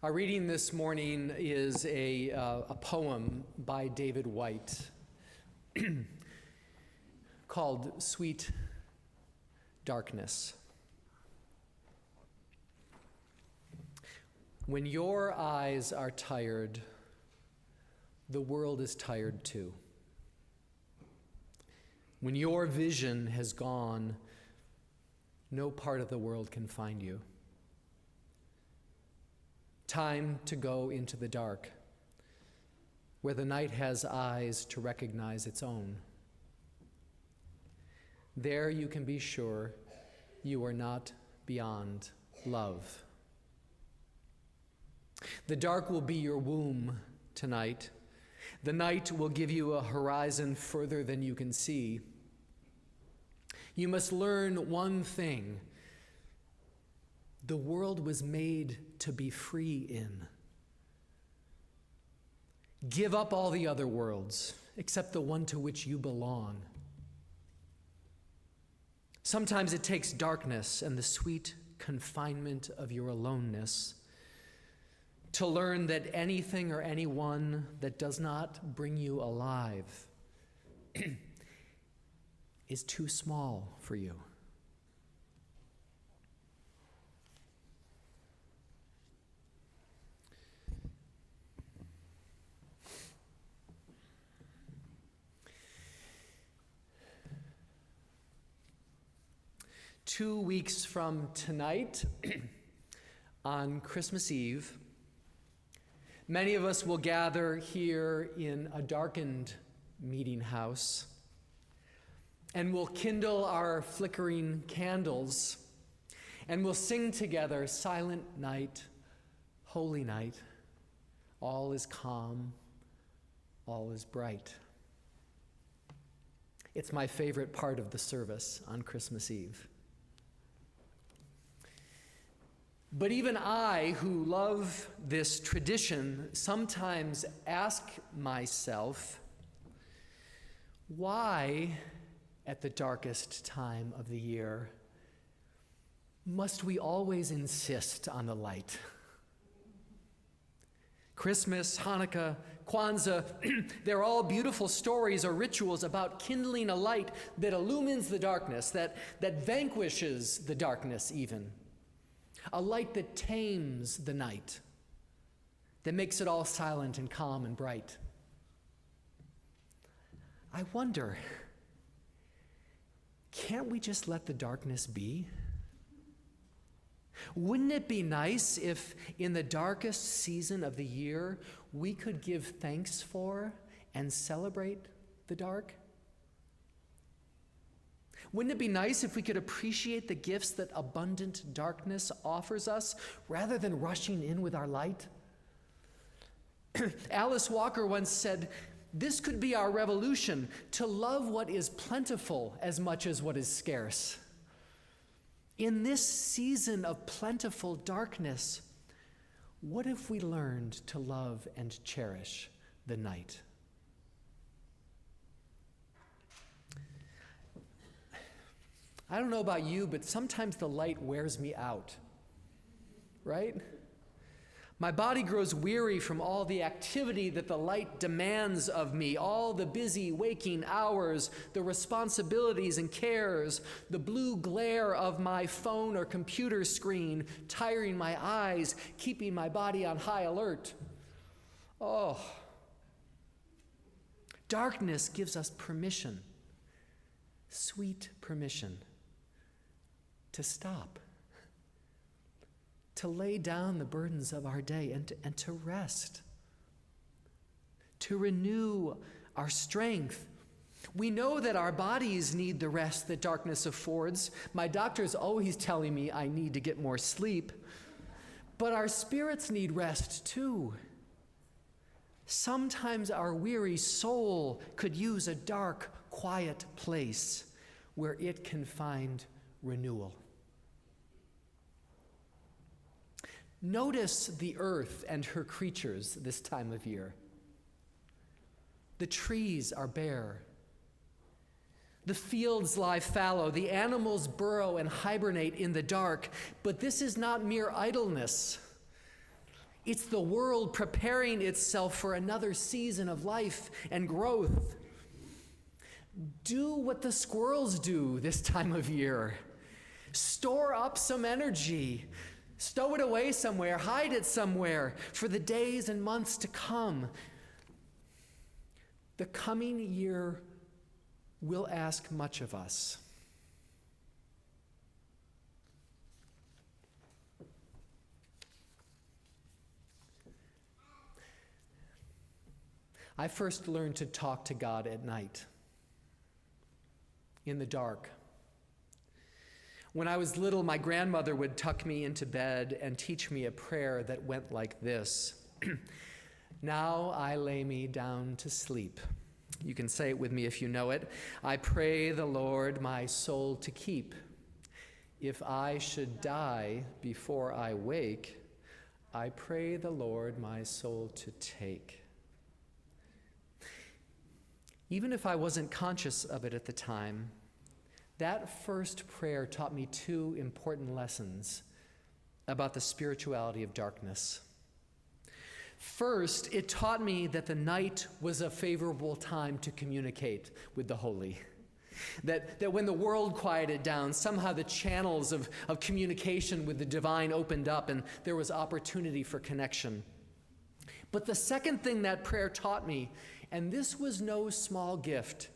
Our reading this morning is a poem by David White called Sweet Darkness. When your eyes are tired, the world is tired too. When your vision has gone, no part of the world can find you. Time to go into the dark, where the night has eyes to recognize its own. There you can be sure you are not beyond love. The dark will be your womb tonight. The night will give you a horizon further than you can see. You must learn one thing. The world was made to be free in. Give up all the other worlds, except the one to which you belong. Sometimes it takes darkness and the sweet confinement of your aloneness to learn that anything or anyone that does not bring you alive is too small for you. Two weeks from tonight, on Christmas Eve, many of us will gather here in a darkened meeting house, and we'll kindle our flickering candles, and we'll sing together, Silent Night, Holy Night, all is calm, all is bright. It's my favorite part of the service on Christmas Eve. But even I, who love this tradition, sometimes ask myself, why, at the darkest time of the year, must we always insist on the light? Christmas, Hanukkah, Kwanzaa, they're all beautiful stories or rituals about kindling a light that illumines the darkness, that vanquishes the darkness even. A light that tames the night, that makes it all silent and calm and bright. I wonder, can't we just let the darkness be? Wouldn't it be nice if in the darkest season of the year we could give thanks for and celebrate the dark? Wouldn't it be nice if we could appreciate the gifts that abundant darkness offers us rather than rushing in with our light? Alice Walker once said, "This could be our revolution, to love what is plentiful as much as what is scarce." In this season of plentiful darkness, what if we learned to love and cherish the night? I don't know about you, but sometimes the light wears me out, right? My body grows weary from all the activity that the light demands of me, all the busy waking hours, the responsibilities and cares, the blue glare of my phone or computer screen, tiring my eyes, keeping my body on high alert. Oh, darkness gives us permission, sweet permission, to stop, to lay down the burdens of our day and to rest, to renew our strength. We know that our bodies need the rest that darkness affords. My doctor's always telling me I need to get more sleep, but our spirits need rest too. Sometimes our weary soul could use a dark, quiet place where it can find renewal. Notice the earth and her creatures this time of year. The trees are bare. The fields lie fallow. The animals burrow and hibernate in the dark. But this is not mere idleness. It's the world preparing itself for another season of life and growth. Do what the squirrels do this time of year. Store up some energy. Stow it away somewhere. Hide it somewhere for the days and months to come. The coming year will ask much of us. I first learned to talk to God at night, in the dark. When I was little, my grandmother would tuck me into bed and teach me a prayer that went like this. Now I lay me down to sleep. You can say it with me if you know it. I pray the Lord my soul to keep. If I should die before I wake, I pray the Lord my soul to take. Even if I wasn't conscious of it at the time, that first prayer taught me two important lessons about the spirituality of darkness. First, it taught me that the night was a favorable time to communicate with the holy. That when the world quieted down, somehow the channels of communication with the divine opened up and there was opportunity for connection. But the second thing that prayer taught me, and this was no small gift,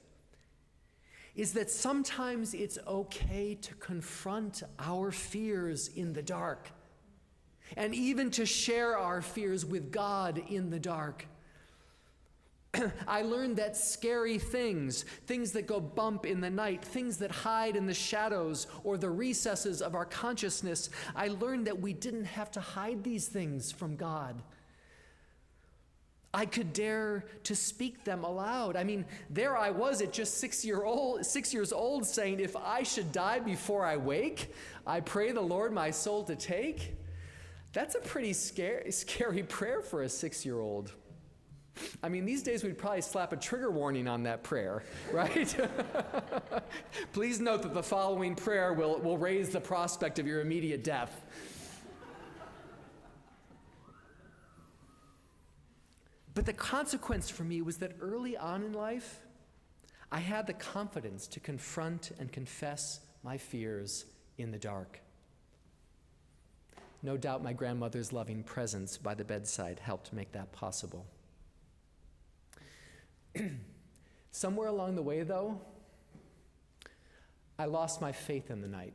is that sometimes it's okay to confront our fears in the dark, and even to share our fears with God in the dark. I learned that scary things that go bump in the night, things that hide in the shadows or the recesses of our consciousness, I learned that we didn't have to hide these things from God. I could dare to speak them aloud. I mean, there I was at just 6 years old saying, if I should die before I wake, I pray the Lord my soul to take. That's a pretty scary prayer for a 6-year-old. I mean, these days we'd probably slap a trigger warning on that prayer, right? Please note that the following prayer will raise the prospect of your immediate death. But the consequence for me was that early on in life, I had the confidence to confront and confess my fears in the dark. No doubt my grandmother's loving presence by the bedside helped make that possible. Somewhere along the way, though, I lost my faith in the night.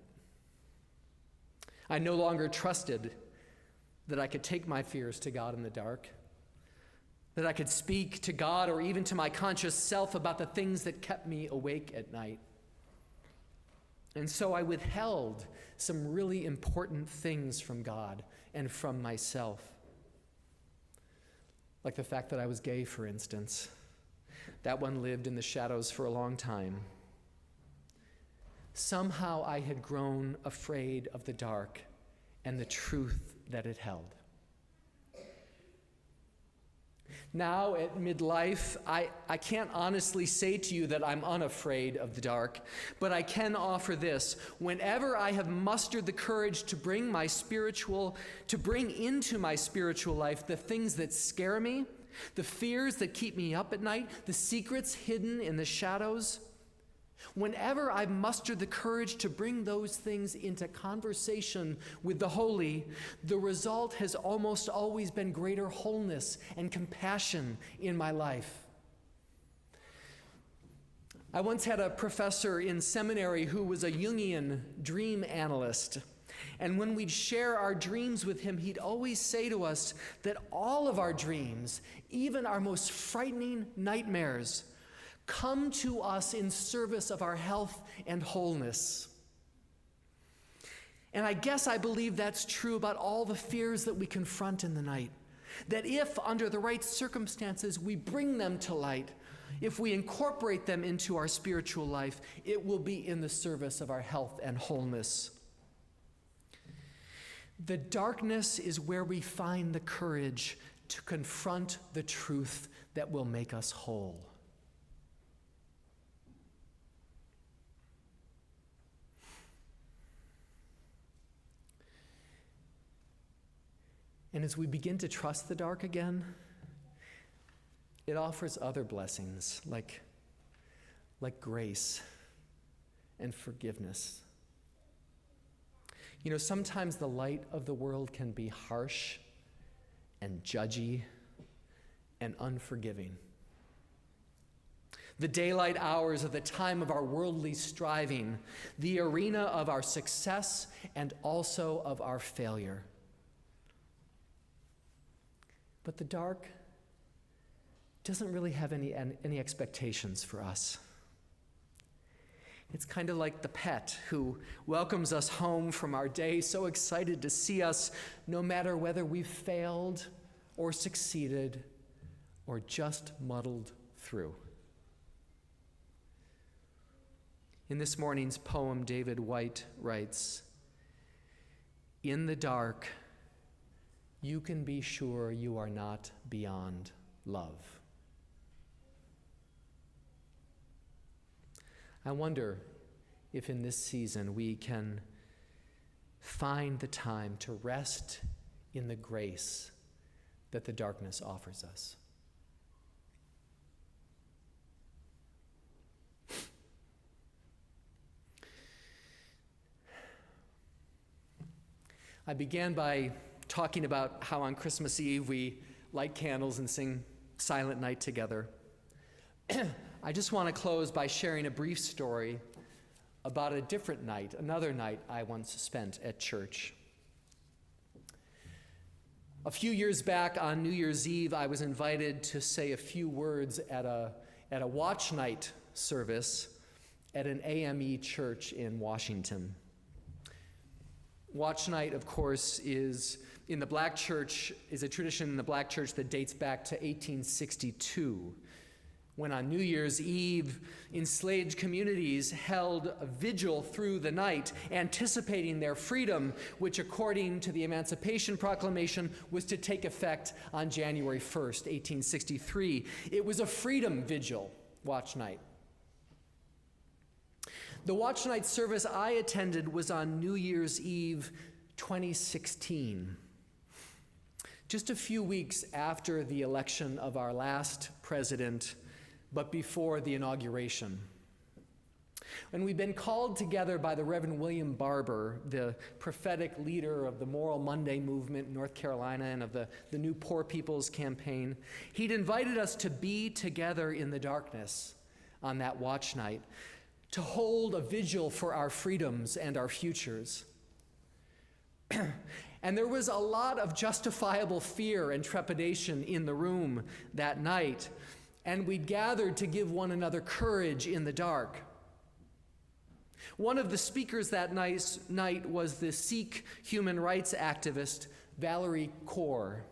I no longer trusted that I could take my fears to God in the dark, that I could speak to God or even to my conscious self about the things that kept me awake at night. And so I withheld some really important things from God and from myself. Like the fact that I was gay, for instance. That one lived in the shadows for a long time. Somehow I had grown afraid of the dark and the truth that it held. Now at midlife, I can't honestly say to you that I'm unafraid of the dark, but I can offer this. Whenever I have mustered the courage to bring into my spiritual life the things that scare me, the fears that keep me up at night, the secrets hidden in the shadows, whenever I've mustered the courage to bring those things into conversation with the holy, the result has almost always been greater wholeness and compassion in my life. I once had a professor in seminary who was a Jungian dream analyst. And when we'd share our dreams with him, he'd always say to us that all of our dreams, even our most frightening nightmares, come to us in service of our health and wholeness. And I guess I believe that's true about all the fears that we confront in the night. That if, under the right circumstances, we bring them to light, if we incorporate them into our spiritual life, it will be in the service of our health and wholeness. The darkness is where we find the courage to confront the truth that will make us whole. And as we begin to trust the dark again, it offers other blessings like grace and forgiveness. You know, sometimes the light of the world can be harsh and judgy and unforgiving. The daylight hours are the time of our worldly striving, the arena of our success and also of our failure. But the dark doesn't really have any expectations for us. It's kind of like the pet who welcomes us home from our day, so excited to see us, no matter whether we've failed or succeeded or just muddled through. In this morning's poem, David White writes, "In the dark, you can be sure you are not beyond love." I wonder if in this season we can find the time to rest in the grace that the darkness offers us. I began by talking about how on Christmas Eve we light candles and sing Silent Night together. I just want to close by sharing a brief story about a different night, another night I once spent at church. A few years back on New Year's Eve, I was invited to say a few words at a watch night service at an AME church in Washington. Watch night, of course, is a tradition in the black church that dates back to 1862. When on New Year's Eve, enslaved communities held a vigil through the night, anticipating their freedom, which according to the Emancipation Proclamation was to take effect on January 1st, 1863. It was a freedom vigil, watch night. The watch night service I attended was on New Year's Eve 2016, just a few weeks after the election of our last president, but before the inauguration. And we've been called together by the Reverend William Barber, the prophetic leader of the Moral Monday movement in North Carolina and of the New Poor People's Campaign. He'd invited us to be together in the darkness on that watch night, to hold a vigil for our freedoms and our futures. And there was a lot of justifiable fear and trepidation in the room that night, and we gathered to give one another courage in the dark. One of the speakers that night was the Sikh human rights activist, Valerie Kaur.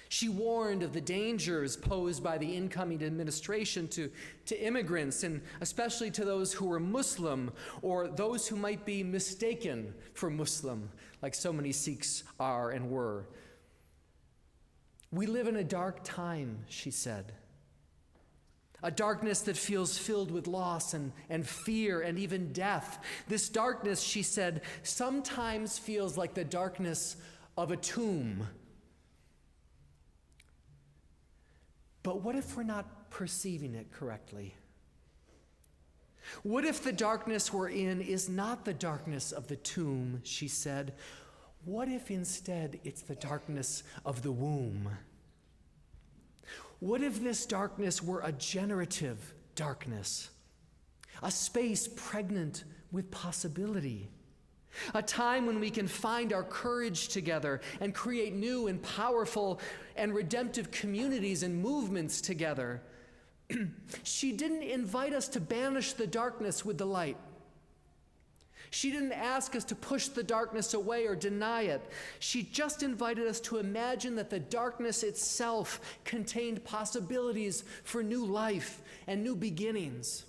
She warned of the dangers posed by the incoming administration to immigrants, and especially to those who were Muslim or those who might be mistaken for Muslim, like so many Sikhs are and were. "We live in a dark time," she said. "A darkness that feels filled with loss and fear and even death. This darkness," she said, "sometimes feels like the darkness of a tomb. But what if we're not perceiving it correctly? What if the darkness we're in is not the darkness of the tomb," she said. "What if instead it's the darkness of the womb? What if this darkness were a generative darkness, a space pregnant with possibility, a time when we can find our courage together and create new and powerful and redemptive communities and movements together?" She didn't invite us to banish the darkness with the light. She didn't ask us to push the darkness away or deny it. She just invited us to imagine that the darkness itself contained possibilities for new life and new beginnings.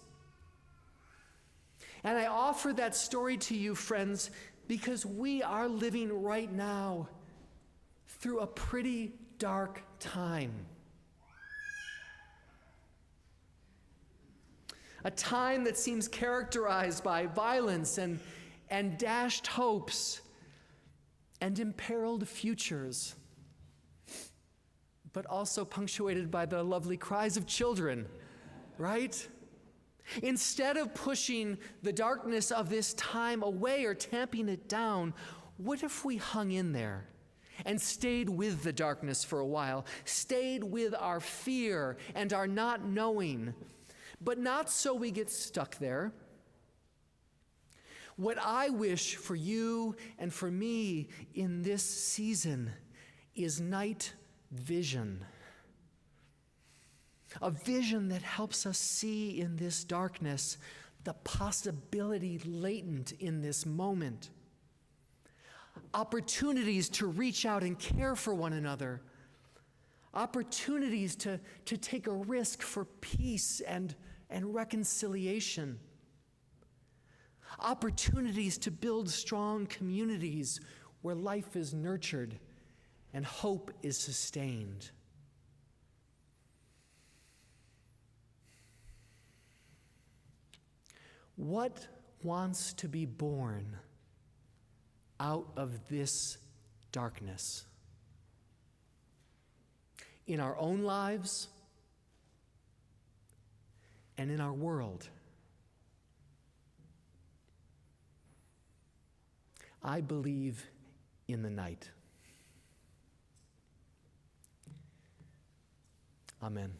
And I offer that story to you, friends, because we are living right now through a pretty dark time. A time that seems characterized by violence and dashed hopes, and imperiled futures, but also punctuated by the lovely cries of children, right? Instead of pushing the darkness of this time away or tamping it down, what if we hung in there and stayed with the darkness for a while, stayed with our fear and our not knowing, but not so we get stuck there. What I wish for you and for me in this season is night vision. A vision that helps us see in this darkness the possibility latent in this moment. Opportunities to reach out and care for one another. Opportunities to take a risk for peace and reconciliation. Opportunities to build strong communities where life is nurtured and hope is sustained. What wants to be born out of this darkness? In our own lives and in our world. I believe in the night. Amen.